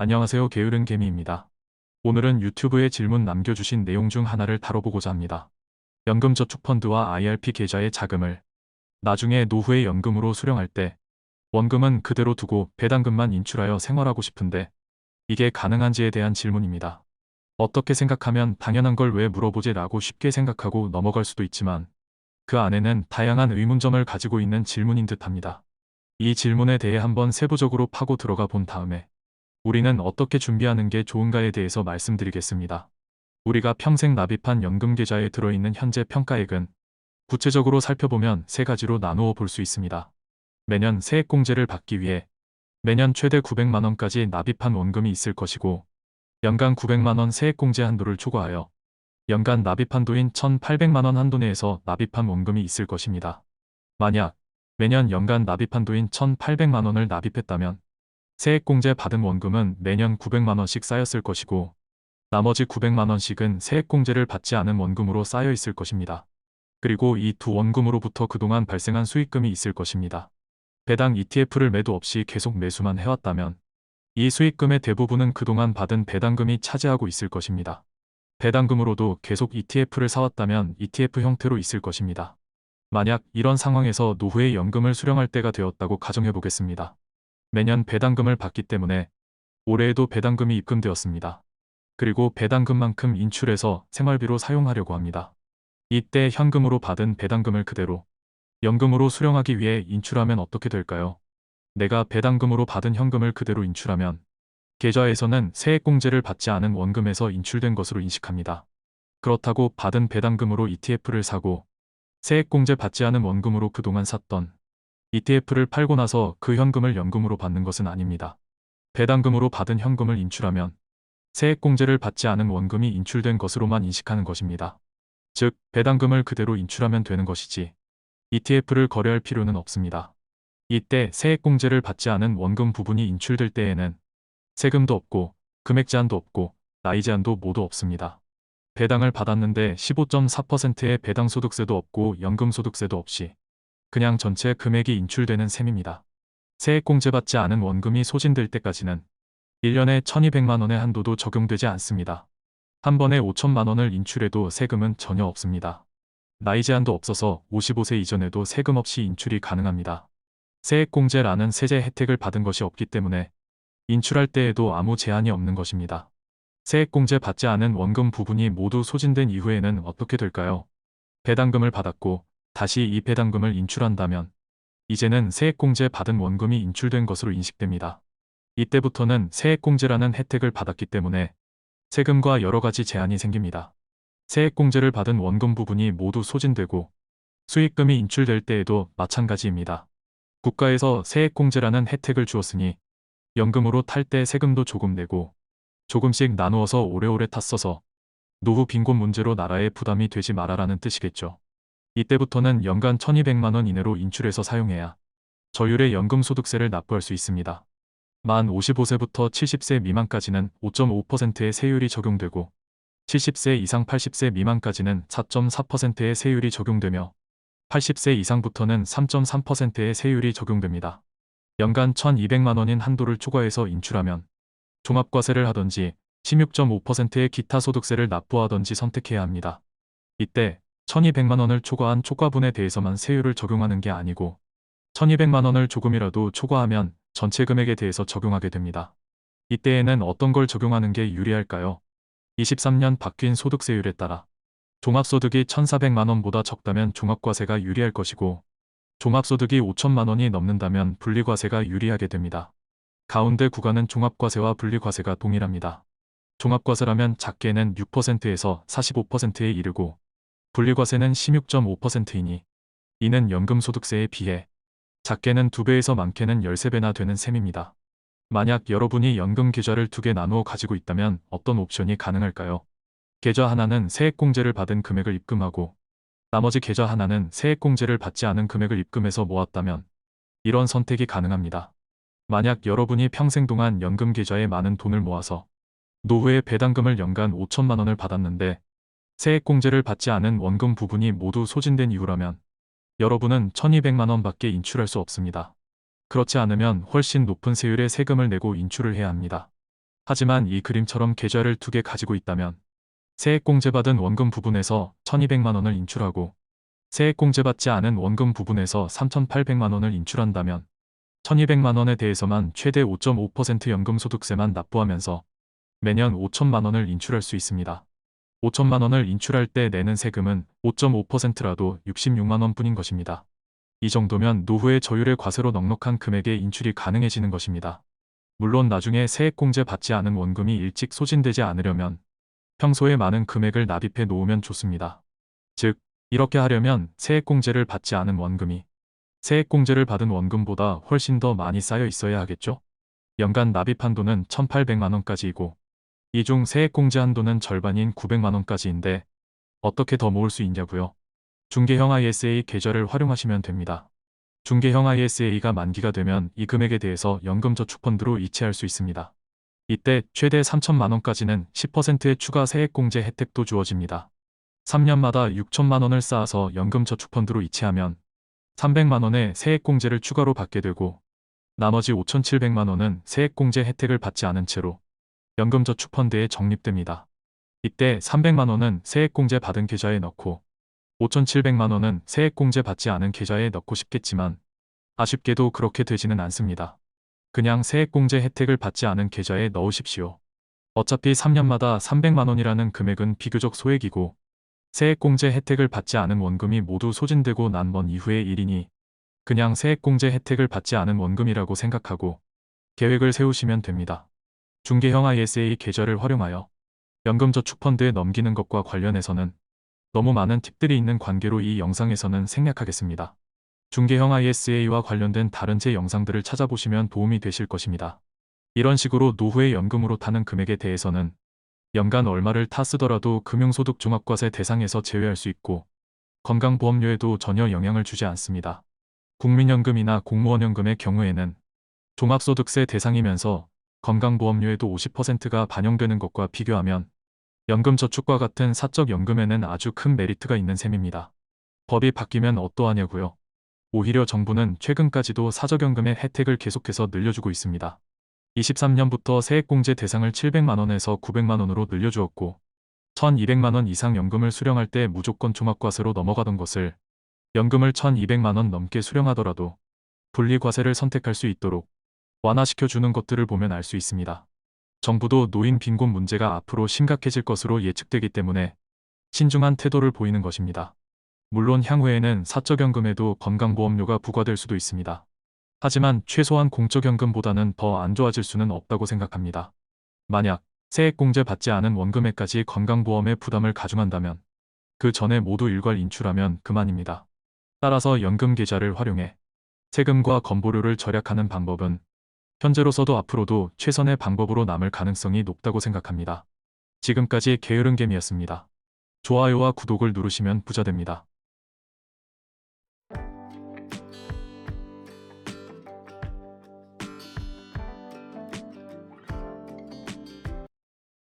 안녕하세요. 게으른 개미입니다. 오늘은 유튜브에 질문 남겨주신 내용 중 하나를 다뤄보고자 합니다. 연금저축펀드와 IRP 계좌의 자금을 나중에 노후의 연금으로 수령할 때 원금은 그대로 두고 배당금만 인출하여 생활하고 싶은데 이게 가능한지에 대한 질문입니다. 어떻게 생각하면 당연한 걸 왜 물어보지 라고 쉽게 생각하고 넘어갈 수도 있지만 그 안에는 다양한 의문점을 가지고 있는 질문인 듯합니다. 이 질문에 대해 한번 세부적으로 파고 들어가 본 다음에 우리는 어떻게 준비하는 게 좋은가에 대해서 말씀드리겠습니다. 우리가 평생 납입한 연금계좌에 들어있는 현재 평가액은 구체적으로 살펴보면 세 가지로 나누어 볼 수 있습니다. 매년 세액공제를 받기 위해 매년 최대 900만 원까지 납입한 원금이 있을 것이고 연간 900만 원 세액공제 한도를 초과하여 연간 납입 한도인 1,800만 원 한도 내에서 납입한 원금이 있을 것입니다. 만약 매년 연간 납입 한도인 1,800만 원을 납입했다면 세액공제 받은 원금은 매년 900만 원씩 쌓였을 것이고 나머지 900만 원씩은 세액공제를 받지 않은 원금으로 쌓여 있을 것입니다. 그리고 이 두 원금으로부터 그동안 발생한 수익금이 있을 것입니다. 배당 ETF를 매도 없이 계속 매수만 해왔다면 이 수익금의 대부분은 그동안 받은 배당금이 차지하고 있을 것입니다. 배당금으로도 계속 ETF를 사왔다면 ETF 형태로 있을 것입니다. 만약 이런 상황에서 노후에 연금을 수령할 때가 되었다고 가정해 보겠습니다. 매년 배당금을 받기 때문에 올해에도 배당금이 입금되었습니다. 그리고 배당금만큼 인출해서 생활비로 사용하려고 합니다. 이때 현금으로 받은 배당금을 그대로 연금으로 수령하기 위해 인출하면 어떻게 될까요? 내가 배당금으로 받은 현금을 그대로 인출하면 계좌에서는 세액공제를 받지 않은 원금에서 인출된 것으로 인식합니다. 그렇다고 받은 배당금으로 ETF를 사고 세액공제 받지 않은 원금으로 그동안 샀던 ETF를 팔고 나서 그 현금을 연금으로 받는 것은 아닙니다. 배당금으로 받은 현금을 인출하면 세액공제를 받지 않은 원금이 인출된 것으로만 인식하는 것입니다. 즉, 배당금을 그대로 인출하면 되는 것이지 ETF를 거래할 필요는 없습니다. 이때 세액공제를 받지 않은 원금 부분이 인출될 때에는 세금도 없고 금액 제한도 없고 나이 제한도 모두 없습니다. 배당을 받았는데 15.4%의 배당소득세도 없고 연금소득세도 없이 그냥 전체 금액이 인출되는 셈입니다. 세액공제받지 않은 원금이 소진될 때까지는 1년에 1,200만 원의 한도도 적용되지 않습니다. 한 번에 5천만 원을 인출해도 세금은 전혀 없습니다. 나이 제한도 없어서 55세 이전에도 세금 없이 인출이 가능합니다. 세액공제라는 세제 혜택을 받은 것이 없기 때문에 인출할 때에도 아무 제한이 없는 것입니다. 세액공제 받지 않은 원금 부분이 모두 소진된 이후에는 어떻게 될까요? 배당금을 받았고 다시 이 배당금을 인출한다면 이제는 세액공제 받은 원금이 인출된 것으로 인식됩니다. 이때부터는 세액공제라는 혜택을 받았기 때문에 세금과 여러 가지 제한이 생깁니다. 세액공제를 받은 원금 부분이 모두 소진되고 수익금이 인출될 때에도 마찬가지입니다. 국가에서 세액공제라는 혜택을 주었으니 연금으로 탈 때 세금도 조금 내고 조금씩 나누어서 오래오래 탔어서 노후 빈곤 문제로 나라에 부담이 되지 말아라는 뜻이겠죠. 이때부터는 연간 1,200만 원 이내로 인출해서 사용해야 저율의 연금소득세를 납부할 수 있습니다. 만 55세부터 70세 미만까지는 5.5%의 세율이 적용되고 70세 이상 80세 미만까지는 4.4%의 세율이 적용되며 80세 이상부터는 3.3%의 세율이 적용됩니다. 연간 1,200만 원인 한도를 초과해서 인출하면 종합과세를 하던지 16.5%의 기타 소득세를 납부하던지 선택해야 합니다. 이때 1,200만 원을 초과한 초과분에 대해서만 세율을 적용하는 게 아니고 1,200만 원을 조금이라도 초과하면 전체 금액에 대해서 적용하게 됩니다. 이때에는 어떤 걸 적용하는 게 유리할까요? 23년 바뀐 소득세율에 따라 종합소득이 1,400만 원보다 적다면 종합과세가 유리할 것이고 종합소득이 5천만 원이 넘는다면 분리과세가 유리하게 됩니다. 가운데 구간은 종합과세와 분리과세가 동일합니다. 종합과세라면 작게는 6%에서 45%에 이르고 분리과세는 16.5%이니 이는 연금소득세에 비해 작게는 2배에서 많게는 13배나 되는 셈입니다. 만약 여러분이 연금 계좌를 2개 나누어 가지고 있다면 어떤 옵션이 가능할까요? 계좌 하나는 세액공제를 받은 금액을 입금하고 나머지 계좌 하나는 세액공제를 받지 않은 금액을 입금해서 모았다면 이런 선택이 가능합니다. 만약 여러분이 평생 동안 연금 계좌에 많은 돈을 모아서 노후에 배당금을 연간 5천만 원을 받았는데 세액공제를 받지 않은 원금 부분이 모두 소진된 이후라면 여러분은 1,200만 원밖에 인출할 수 없습니다. 그렇지 않으면 훨씬 높은 세율의 세금을 내고 인출을 해야 합니다. 하지만 이 그림처럼 계좌를 2개 가지고 있다면 세액공제 받은 원금 부분에서 1200만 원을 인출하고 세액공제 받지 않은 원금 부분에서 3800만 원을 인출한다면 1200만 원에 대해서만 최대 5.5% 연금소득세만 납부하면서 매년 5천만 원을 인출할 수 있습니다. 5천만 원을 인출할 때 내는 세금은 5.5%라도 66만 원뿐인 것입니다. 이 정도면 노후의 저율의 과세로 넉넉한 금액의 인출이 가능해지는 것입니다. 물론 나중에 세액공제 받지 않은 원금이 일찍 소진되지 않으려면 평소에 많은 금액을 납입해 놓으면 좋습니다. 즉, 이렇게 하려면 세액공제를 받지 않은 원금이 세액공제를 받은 원금보다 훨씬 더 많이 쌓여 있어야 하겠죠? 연간 납입 한도는 1,800만 원까지이고 이 중 세액공제 한도는 절반인 900만 원까지인데 어떻게 더 모을 수 있냐고요? 중개형 ISA 계좌를 활용하시면 됩니다. 중개형 ISA가 만기가 되면 이 금액에 대해서 연금저축펀드로 이체할 수 있습니다. 이때 최대 3천만 원까지는 10%의 추가 세액공제 혜택도 주어집니다. 3년마다 6천만 원을 쌓아서 연금저축펀드로 이체하면 300만 원의 세액공제를 추가로 받게 되고 나머지 5,700만 원은 세액공제 혜택을 받지 않은 채로 연금저축펀드에 적립됩니다. 이때 300만 원은 세액공제 받은 계좌에 넣고 5,700만 원은 세액공제 받지 않은 계좌에 넣고 싶겠지만 아쉽게도 그렇게 되지는 않습니다. 그냥 세액공제 혜택을 받지 않은 계좌에 넣으십시오. 어차피 3년마다 300만 원이라는 금액은 비교적 소액이고 세액공제 혜택을 받지 않은 원금이 모두 소진되고 난 먼 이후의 일이니 그냥 세액공제 혜택을 받지 않은 원금이라고 생각하고 계획을 세우시면 됩니다. 중개형 ISA 계좌를 활용하여 연금저축펀드에 넘기는 것과 관련해서는 너무 많은 팁들이 있는 관계로 이 영상에서는 생략하겠습니다. 중개형 ISA와 관련된 다른 제 영상들을 찾아보시면 도움이 되실 것입니다. 이런 식으로 노후의 연금으로 타는 금액에 대해서는 연간 얼마를 타 쓰더라도 금융소득 종합과세 대상에서 제외할 수 있고 건강보험료에도 전혀 영향을 주지 않습니다. 국민연금이나 공무원연금의 경우에는 종합소득세 대상이면서 건강보험료에도 50%가 반영되는 것과 비교하면 연금저축과 같은 사적연금에는 아주 큰 메리트가 있는 셈입니다. 법이 바뀌면 어떠하냐고요? 오히려 정부는 최근까지도 사적연금의 혜택을 계속해서 늘려주고 있습니다. 23년부터 세액공제 대상을 700만 원에서 900만 원으로 늘려주었고 1,200만 원 이상 연금을 수령할 때 무조건 종합과세로 넘어가던 것을 연금을 1,200만 원 넘게 수령하더라도 분리과세를 선택할 수 있도록 완화시켜주는 것들을 보면 알 수 있습니다. 정부도 노인 빈곤 문제가 앞으로 심각해질 것으로 예측되기 때문에 신중한 태도를 보이는 것입니다. 물론 향후에는 사적연금에도 건강보험료가 부과될 수도 있습니다. 하지만 최소한 공적연금보다는 더 안 좋아질 수는 없다고 생각합니다. 만약 세액공제 받지 않은 원금에까지 건강보험의 부담을 가중한다면 그 전에 모두 일괄 인출하면 그만입니다. 따라서 연금계좌를 활용해 세금과 건보료를 절약하는 방법은 현재로서도 앞으로도 최선의 방법으로 남을 가능성이 높다고 생각합니다. 지금까지 게으른개미였습니다. 좋아요와 구독을 누르시면 부자 됩니다.